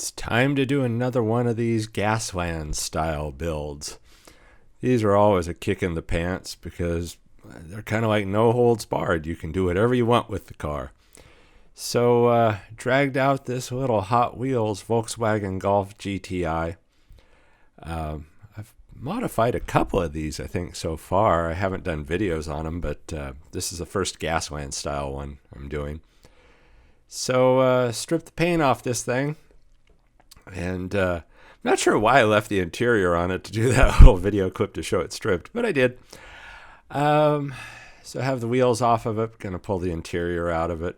It's time to do another one of these Gaslands style builds. These are always a kick in the pants because they're kind of like no holds barred. You can do whatever you want with the car. So dragged out this little Hot Wheels Volkswagen Golf GTI. I've modified a couple of these, I think, so far. I haven't done videos on them, but this is the first Gasland style one I'm doing. So stripped the paint off this thing. And I'm not sure why I left the interior on it to do that little video clip to show it stripped, but I did. So I have the wheels off of it, going to pull the interior out of it.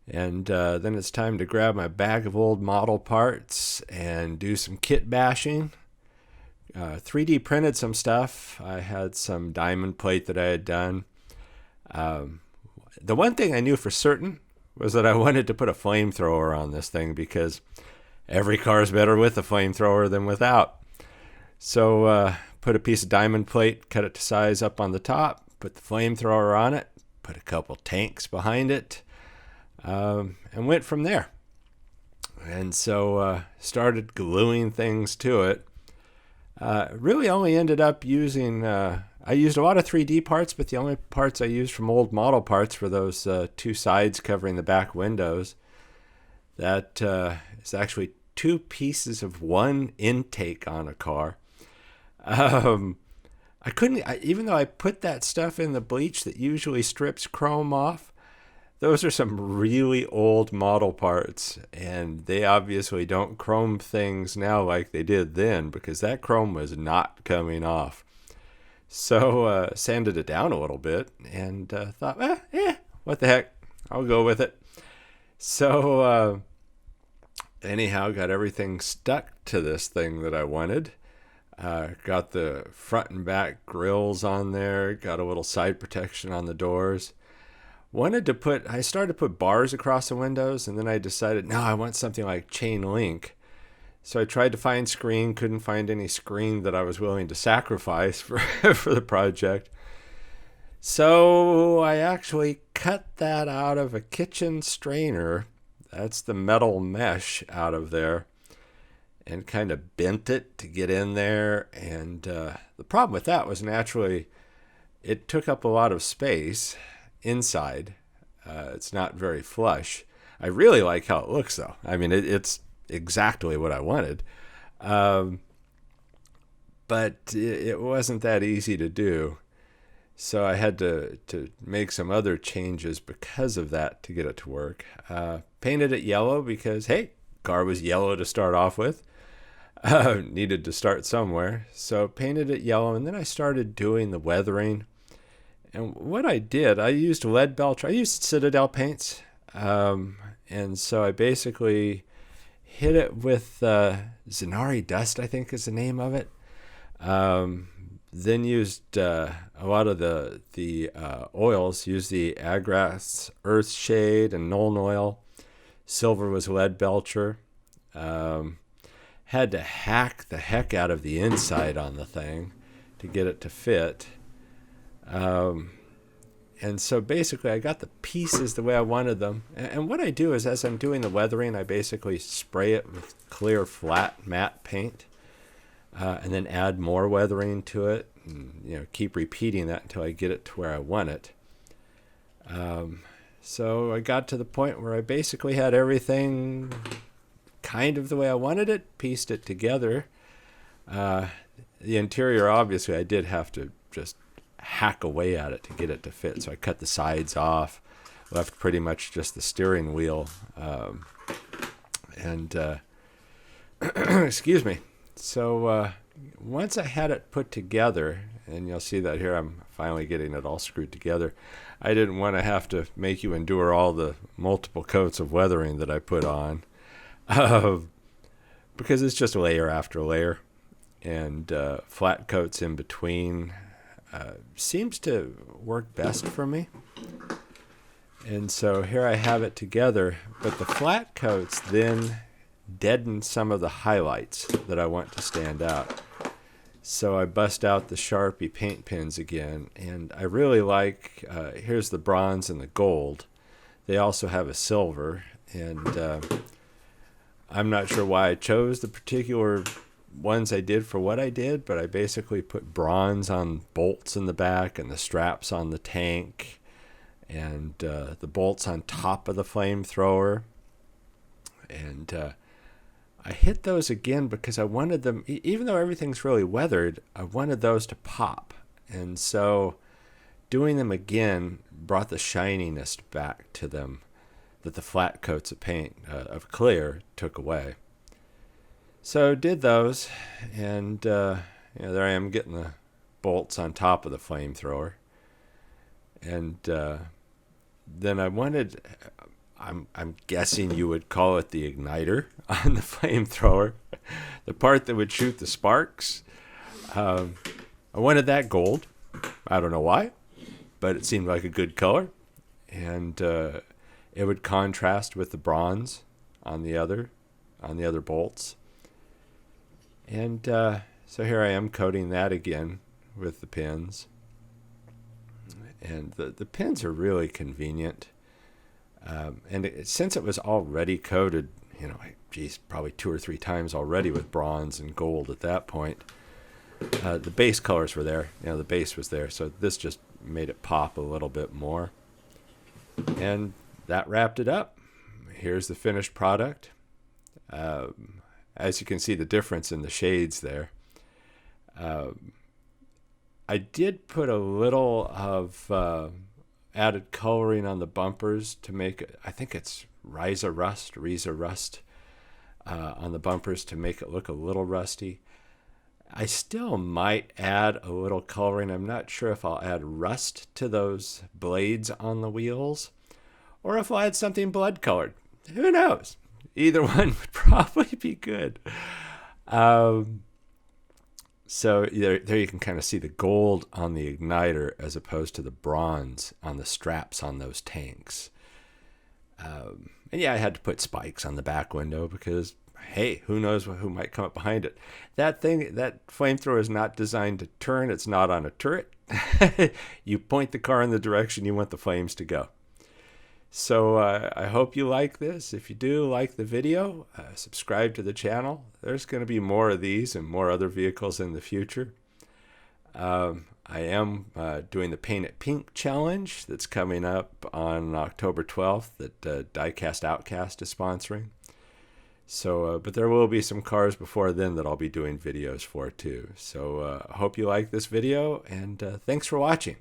And then it's time to grab my bag of old model parts and do some kit bashing. 3D printed some stuff. I had some diamond plate that I had done. The one thing I knew for certain was that I wanted to put a flamethrower on this thing because every car is better with a flamethrower than without. So put a piece of diamond plate, cut it to size up on the top, put the flamethrower on it, put a couple tanks behind it, and went from there. And so started gluing things to it. Really only ended up using, I used a lot of 3D parts, but the only parts I used from old model parts were those two sides covering the back windows. That is actually two pieces of one intake on a car. I couldn't, even though I put that stuff in the bleach that usually strips chrome off, those are some really old model parts, and they obviously don't chrome things now like they did then because that chrome was not coming off. So sanded it down a little bit and thought, what the heck, I'll go with it. So anyhow, got everything stuck to this thing that I wanted. Got the front and back grills on there, got a little side protection on the doors. I started to put bars across the windows, and then I decided, no, I want something like chain link. So I tried to find screen, couldn't find any screen that I was willing to sacrifice for the project. So I actually cut that out of a kitchen strainer. That's the metal mesh out of there, and kind of bent it to get in there. And the problem with that was naturally it took up a lot of space inside. It's not very flush. I really like how it looks, though. I mean, it's exactly what I wanted. But it wasn't that easy to do. So I had to make some other changes because of that to get it to work. Painted it yellow because, hey, car was yellow to start off with. Needed to start somewhere. So painted it yellow, and then I started doing the weathering. And what I did, I used lead belcher. I used Citadel paints. And so I basically hit it with Zenari Dust, I think is the name of it. Then used a lot of the oils. Used the Agras Earth Shade and Nuln Oil. Silver was lead belcher. Had to hack the heck out of the inside on the thing to get it to fit. And so basically I got the pieces the way I wanted them. And what I do is as I'm doing the weathering, I basically spray it with clear, flat, matte paint. And then add more weathering to it. And, keep repeating that until I get it to where I want it. So I got to the point where I basically had everything kind of the way I wanted it, pieced it together. The interior, obviously, I did have to just hack away at it to get it to fit. So I cut the sides off, left pretty much just the steering wheel. Excuse me. So once I had it put together, and you'll see that here I'm finally getting it all screwed together, I didn't want to have to make you endure all the multiple coats of weathering that I put on. Because it's just layer after layer, and flat coats in between seems to work best for me. And so here I have it together, but the flat coats then deaden some of the highlights that I want to stand out. So I bust out the Sharpie paint pens again, and I really like, here's the bronze and the gold. They also have a silver, and I'm not sure why I chose the particular ones I did for what I did, but I basically put bronze on bolts in the back and the straps on the tank and the bolts on top of the flamethrower. And I hit those again because I wanted them, even though everything's really weathered, I wanted those to pop. And so doing them again brought the shininess back to them that the flat coats of paint, of clear, took away. So did those, and there I am getting the bolts on top of the flamethrower. And then I wanted, I'm guessing you would call it the igniter on the flamethrower, the part that would shoot the sparks. I wanted that gold. I don't know why, but it seemed like a good color, and it would contrast with the bronze on the other bolts. And so here I am coating that again with the pins. And the pins are really convenient. Since it was already coated, probably 2 or 3 times already with bronze and gold at that point, the base colors were there. The base was there. So this just made it pop a little bit more. And that wrapped it up. Here's the finished product. As you can see, the difference in the shades there. I did put a little of added coloring on the bumpers to make it, I think it's Riza Rust on the bumpers to make it look a little rusty. I still might add a little coloring. I'm not sure if I'll add rust to those blades on the wheels or if I'll add something blood colored. Who knows? Either one would probably be good. So there you can kind of see the gold on the igniter as opposed to the bronze on the straps on those tanks. And yeah, I had to put spikes on the back window because, hey, who knows who might come up behind it. That flamethrower is not designed to turn. It's not on a turret. You point the car in the direction you want the flames to go. So I hope you like this. If you do, like the video, subscribe to the channel. There's going to be more of these and more other vehicles in the future. I am doing the Paint It Pink challenge that's coming up on October 12th that Diecast Outcast is sponsoring. So, but there will be some cars before then that I'll be doing videos for too. So I hope you like this video, and thanks for watching.